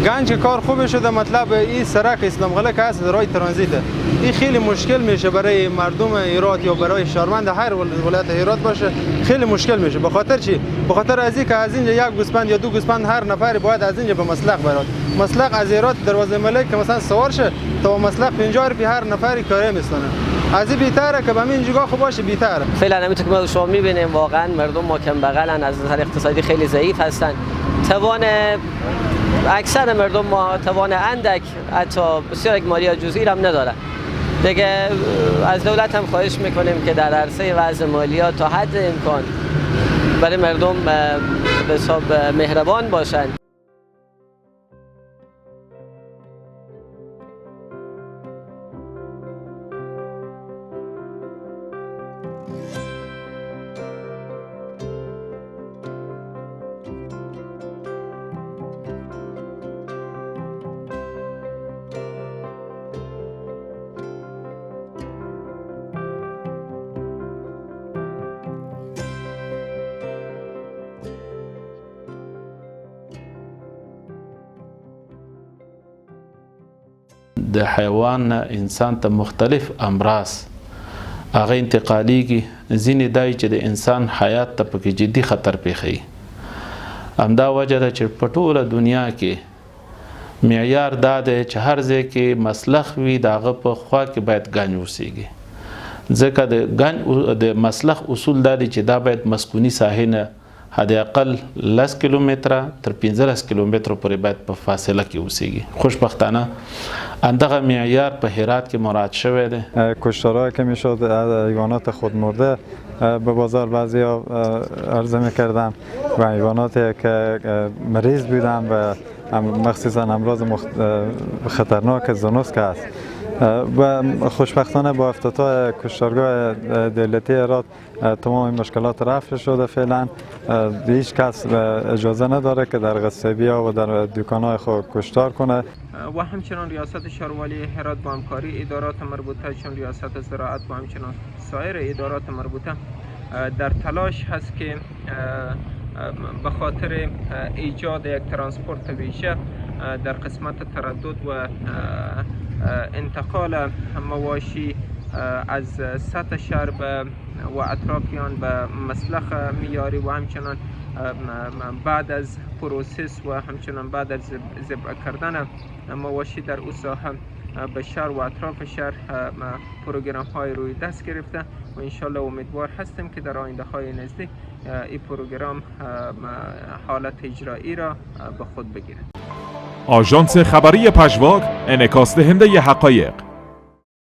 گنج کار خوب شده، مطلب این سرک اسلام قلعه که هست راه ترانزیته، این خیلی مشکل میشه برای مردم هرات یا برای شهروند هر ولایت هرات باشه، خیلی مشکل میشه. به خاطر چی؟ به خاطر از اینکه از اینجا یک گوسفند یا دو گوسفند هر نفر باید از اینجا به مسلق برات. مسلق از هرات دروازه ملک که مثلا سوار شه تا مسلق 50 روپیه هر نفری کاره میستانه. از این بهتره که به همین جگاه خوب باشه، بهتره. فعلا همینطور که ما شما میبینیم واقعا مردم ما کم بغلن، از نظر اقتصادی خیلی ضعیف هستن. توان اکثر مردم ما توان اندک، حتی بسیار یک مالی جزئی هم نداره. دیگه از دولت هم خواهش میکنیم که در عرصه وضع مالیات تا حد امکان برای مردم به حساب مهربان باشن. د حیوان نه انسان ته مختلف امراض هغه انتقالیږي. ځینې دای چې د انسان حیات ته پکې جدي خطر پیښوي. همدا وجه ده چې په ټوله دنیا کې معیار دا دی چې هر ځای کې مسلخ وي د هغه په خوا کې باید ګنج اوسیږي، ځکه د مسلخ اصول دا دی چې دا باید مسکوني ساحې نه حد اقل 10 کیلومتره تر 15 کیلومترو پورې باید په فاصله کې اوسیږي. خوشبختانه اندغه معیار په هرات کې مراعات شوی دی. کشتارهایی که میشد حیوانات خودمرده به بازار بعضیا عرضه میکردن و حیواناتی که مریض بودن و مخصوصا امراض خطرناک زونوس که است. و خوشبختانه با افتتاح کشتارگاه دولتی هرات تمام مشکلات رفع شده. فعلا هیچ کس اجازه نداره که در قصبی‌ها و در دکان‌های خود کشتار کنه. و همچنان ریاست شهروالی هرات با همکاری ادارات مربوطه چون ریاست زراعت و همچنان سایر ادارات مربوطه در تلاش هست که به خاطر ایجاد یک ترانسپورت ویژه در قسمت تردد و انتقال مواشی از سطح شهر و اطرافیان به مسلخ میاری و همچنان بعد از پروسس و همچنان بعد از ذبح کردن مواشی در او ساحه به شهر و اطراف شهر پروگرام های روی دست گرفته و انشالله امیدوار هستیم که در آینده های نزدیک این پروگرام حالت اجرایی را به خود بگیرد. آژانس خبری پژواک، انعکاس دهنده حقایق.